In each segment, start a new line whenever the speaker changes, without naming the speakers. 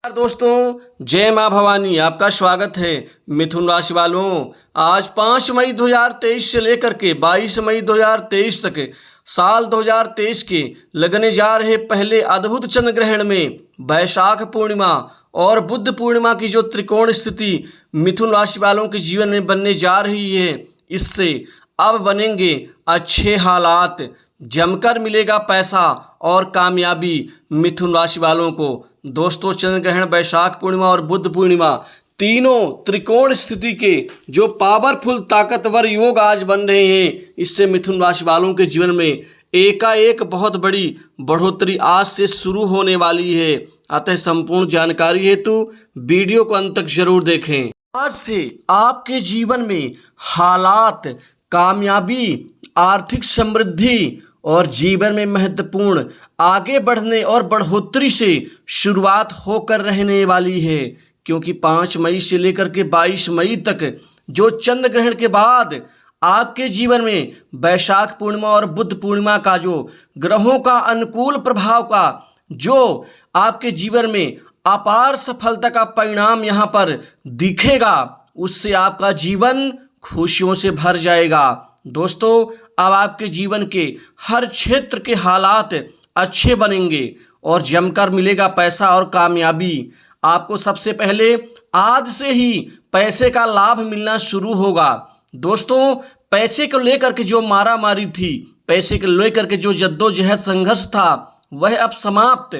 नमस्कार दोस्तों, जय माँ भवानी। आपका स्वागत है। मिथुन राशि वालों, आज 5 मई 2023 से लेकर के 22 मई 2023 तक साल 2023 के लगने जा रहे पहले अद्भुत चंद्र ग्रहण में वैशाख पूर्णिमा और बुद्ध पूर्णिमा की जो त्रिकोण स्थिति मिथुन राशि वालों के जीवन में बनने जा रही है, इससे अब बनेंगे अच्छे हालात, जमकर मिलेगा पैसा और कामयाबी मिथुन राशि वालों को। दोस्तों, चंद्र ग्रहण, वैशाख पूर्णिमा और बुद्ध पूर्णिमा तीनों त्रिकोण स्थिति के जो पावरफुल ताकतवर योग आज बन रहे हैं, इससे मिथुन राशि वालों के जीवन में एकाएक बहुत बड़ी बढ़ोतरी आज से शुरू होने वाली है। अतः संपूर्ण जानकारी हेतु वीडियो को अंत तक जरूर देखें। आज से आपके जीवन में हालात, कामयाबी, आर्थिक समृद्धि और जीवन में महत्वपूर्ण आगे बढ़ने और बढ़ोतरी से शुरुआत होकर रहने वाली है, क्योंकि 5 मई से लेकर के 22 मई तक जो चंद्र ग्रहण के बाद आपके जीवन में वैशाख पूर्णिमा और बुद्ध पूर्णिमा का जो ग्रहों का अनुकूल प्रभाव का जो आपके जीवन में अपार सफलता का परिणाम यहाँ पर दिखेगा, उससे आपका जीवन खुशियों से भर जाएगा। दोस्तों, अब आपके जीवन के हर क्षेत्र के हालात अच्छे बनेंगे और जमकर मिलेगा पैसा और कामयाबी। आपको सबसे पहले आज से ही पैसे का लाभ मिलना शुरू होगा। दोस्तों, पैसे को लेकर के जो मारामारी थी, पैसे को लेकर के जो जद्दोजहद संघर्ष था, वह अब समाप्त,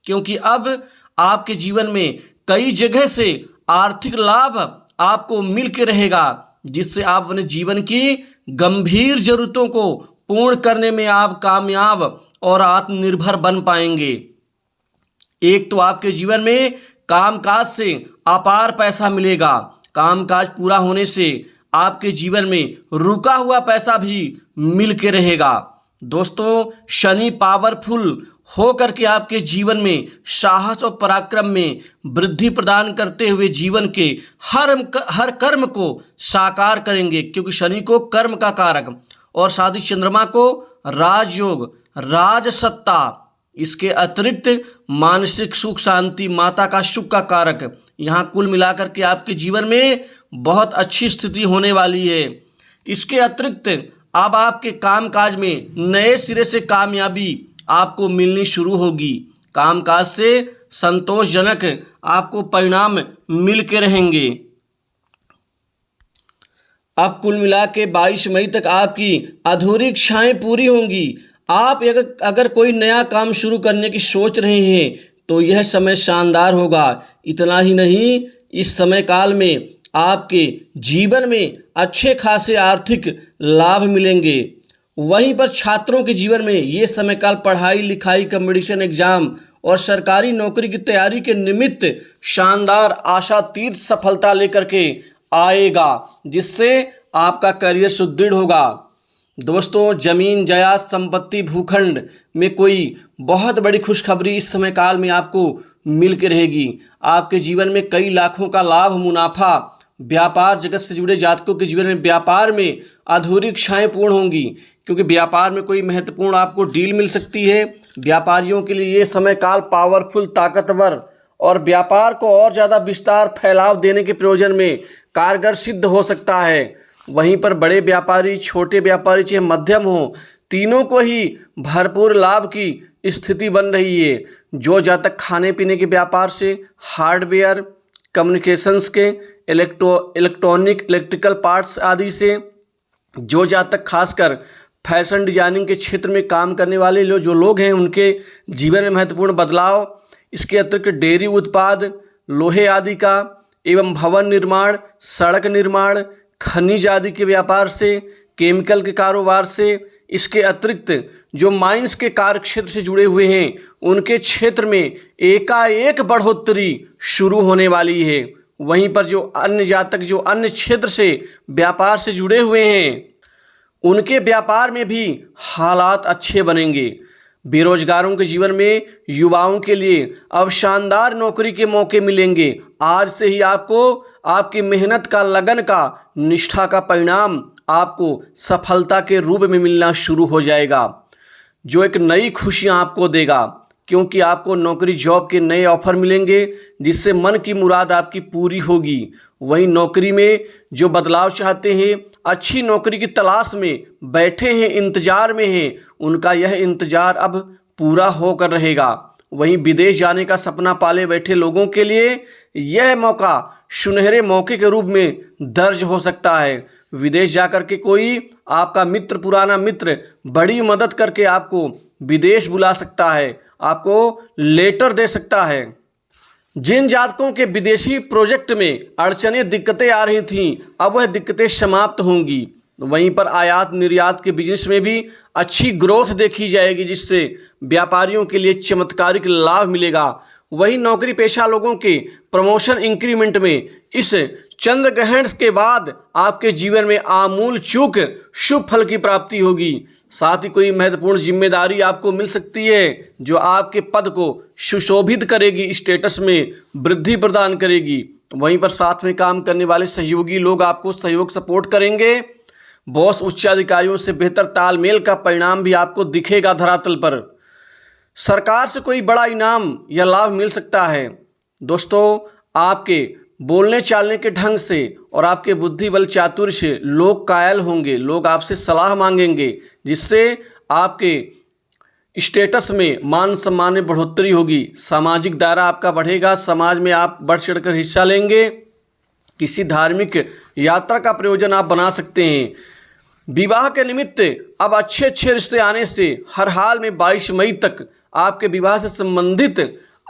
क्योंकि अब आपके जीवन में कई जगह से आर्थिक लाभ आपको मिल के रहेगा, जिससे आप अपने जीवन की गंभीर जरूरतों को पूर्ण करने में आप कामयाब और आत्मनिर्भर बन पाएंगे। एक तो आपके जीवन में कामकाज से अपार पैसा मिलेगा। कामकाज पूरा होने से आपके जीवन में रुका हुआ पैसा भी मिल के रहेगा। दोस्तों, शनि पावरफुल हो करके आपके जीवन में साहस और पराक्रम में वृद्धि प्रदान करते हुए जीवन के हर कर्म को साकार करेंगे, क्योंकि शनि को कर्म का कारक और साथ ही चंद्रमा को राजयोग, राजसत्ता, इसके अतिरिक्त मानसिक सुख शांति, माता का सुख का कारक, यहाँ कुल मिलाकर के आपके जीवन में बहुत अच्छी स्थिति होने वाली है। इसके अतिरिक्त अब आपके कामकाज में नए सिरे से कामयाबी आपको मिलनी शुरू होगी। कामकाज से संतोषजनक आपको परिणाम मिल के रहेंगे। अब कुल मिला के 22 मई तक आपकी अधूरी इच्छाएं पूरी होंगी। आप अगर कोई नया काम शुरू करने की सोच रहे हैं तो यह समय शानदार होगा। इतना ही नहीं, इस समय काल में आपके जीवन में अच्छे खासे आर्थिक लाभ मिलेंगे। वहीं पर छात्रों के जीवन में ये समय काल पढ़ाई लिखाई, कंपटीशन एग्जाम और सरकारी नौकरी की तैयारी के निमित्त शानदार आशातीत सफलता लेकर के आएगा, जिससे आपका करियर सुदृढ़ होगा। दोस्तों, जमीन जायदाद, संपत्ति, भूखंड में कोई बहुत बड़ी खुशखबरी इस समय काल में आपको मिल के रहेगी। आपके जीवन में कई लाखों का लाभ, मुनाफा, व्यापार जगत से जुड़े जातकों के जीवन में व्यापार में अधूरी इच्छाएं पूर्ण होंगी, क्योंकि व्यापार में कोई महत्वपूर्ण आपको डील मिल सकती है। व्यापारियों के लिए ये समय काल पावरफुल, ताकतवर और व्यापार को और ज़्यादा विस्तार, फैलाव देने के प्रयोजन में कारगर सिद्ध हो सकता है। वहीं पर बड़े व्यापारी, छोटे व्यापारी चाहे मध्यम हो, तीनों को ही भरपूर लाभ की स्थिति बन रही है। जो जातक खाने पीने के व्यापार से, हार्डवेयर, कम्युनिकेशंस के, इलेक्ट्रॉनिक, इलेक्ट्रिकल पार्ट्स आदि से, जो जातक खासकर फैशन डिजाइनिंग के क्षेत्र में काम करने वाले जो लोग हैं, उनके जीवन में महत्वपूर्ण बदलाव। इसके अतिरिक्त डेयरी उत्पाद, लोहे आदि का एवं भवन निर्माण, सड़क निर्माण, खनिज आदि के व्यापार से, केमिकल के कारोबार से, इसके अतिरिक्त जो माइंस के कार्य क्षेत्र से जुड़े हुए हैं, उनके क्षेत्र में एकाएक बढ़ोतरी शुरू होने वाली है। वहीं पर जो अन्य जातक जो अन्य क्षेत्र से व्यापार से जुड़े हुए हैं, उनके व्यापार में भी हालात अच्छे बनेंगे। बेरोजगारों के जीवन में, युवाओं के लिए अब शानदार नौकरी के मौके मिलेंगे। आज से ही आपको आपकी मेहनत का, लगन का, निष्ठा का परिणाम आपको सफलता के रूप में मिलना शुरू हो जाएगा, जो एक नई खुशियां आपको देगा। क्योंकि आपको नौकरी जॉब के नए ऑफर मिलेंगे जिससे मन की मुराद आपकी पूरी होगी। वहीं नौकरी में जो बदलाव चाहते हैं, अच्छी नौकरी की तलाश में बैठे हैं, इंतजार में हैं, उनका यह इंतजार अब पूरा होकर रहेगा। वहीं विदेश जाने का सपना पाले बैठे लोगों के लिए यह मौका सुनहरे मौके के रूप में दर्ज हो सकता है। विदेश जाकर के कोई आपका मित्र, पुराना मित्र बड़ी मदद करके आपको विदेश बुला सकता है, आपको लेटर दे सकता है। जिन जातकों के विदेशी प्रोजेक्ट में अड़चनें, दिक्कतें आ रही थीं, अब वह दिक्कतें समाप्त होंगी। वहीं पर आयात निर्यात के बिजनेस में भी अच्छी ग्रोथ देखी जाएगी, जिससे व्यापारियों के लिए चमत्कारिक लाभ मिलेगा। वहीं नौकरी पेशा लोगों के प्रमोशन, इंक्रीमेंट में इस चंद्र ग्रहण के बाद आपके जीवन में आमूल चूक शुभ फल की प्राप्ति होगी। साथ ही कोई महत्वपूर्ण जिम्मेदारी आपको मिल सकती है जो आपके पद को सुशोभित करेगी, स्टेटस में वृद्धि प्रदान करेगी। वहीं पर साथ में काम करने वाले सहयोगी लोग आपको सहयोग, सपोर्ट करेंगे। बॉस, उच्च अधिकारियों से बेहतर तालमेल का परिणाम भी आपको दिखेगा धरातल पर। सरकार से कोई बड़ा इनाम या लाभ मिल सकता है। दोस्तों, आपके बोलने चालने के ढंग से और आपके बुद्धि बल चातुर्य से लोग कायल होंगे, लोग आपसे सलाह मांगेंगे, जिससे आपके स्टेटस में, मान सम्मान में बढ़ोतरी होगी। सामाजिक दायरा आपका बढ़ेगा, समाज में आप बढ़ चढ़कर हिस्सा लेंगे। किसी धार्मिक यात्रा का प्रयोजन आप बना सकते हैं। विवाह के निमित्त अब अच्छे अच्छे रिश्ते आने से हर हाल में 22 मई तक आपके विवाह से संबंधित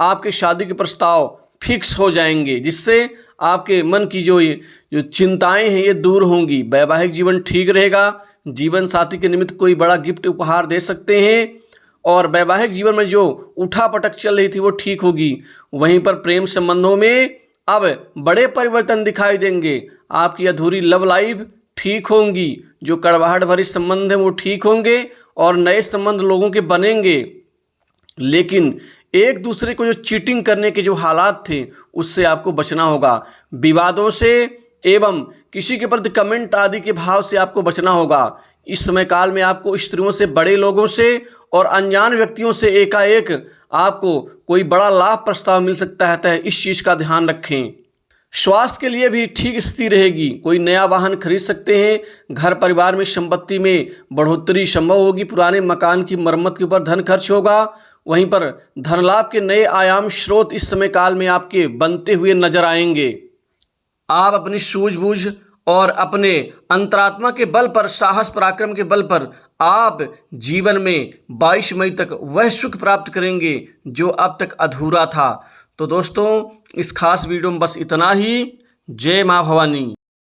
आपके शादी के प्रस्ताव फिक्स हो जाएंगे, जिससे आपके मन की जो चिंताएं हैं ये दूर होंगी। वैवाहिक जीवन ठीक रहेगा। जीवन साथी के निमित्त कोई बड़ा गिफ्ट उपहार दे सकते हैं और वैवाहिक जीवन में जो उठापटक चल रही थी वो ठीक होगी। वहीं पर प्रेम संबंधों में अब बड़े परिवर्तन दिखाई देंगे। आपकी अधूरी लव लाइफ ठीक होंगी, जो कड़वाहट भरी संबंध हैं वो ठीक होंगे और नए संबंध लोगों के बनेंगे। लेकिन एक दूसरे को जो चीटिंग करने के जो हालात थे उससे आपको बचना होगा। विवादों से एवं किसी के प्रति कमेंट आदि के भाव से आपको बचना होगा। इस समय काल में आपको स्त्रियों से, बड़े लोगों से और अनजान व्यक्तियों से एकाएक आपको कोई बड़ा लाभ प्रस्ताव मिल सकता है, तो इस चीज़ का ध्यान रखें। स्वास्थ्य के लिए भी ठीक स्थिति रहेगी। कोई नया वाहन खरीद सकते हैं। घर परिवार में संपत्ति में बढ़ोतरी संभव होगी। पुराने मकान की मरम्मत के ऊपर धन खर्च होगा। वहीं पर धन लाभ के नए आयाम स्रोत इस समय काल में आपके बनते हुए नजर आएंगे। आप अपनी सूझबूझ और अपने अंतरात्मा के बल पर, साहस पराक्रम के बल पर आप जीवन में 22 मई तक वह सुख प्राप्त करेंगे जो अब तक अधूरा था। तो दोस्तों, इस खास वीडियो में बस इतना ही। जय माँ भवानी।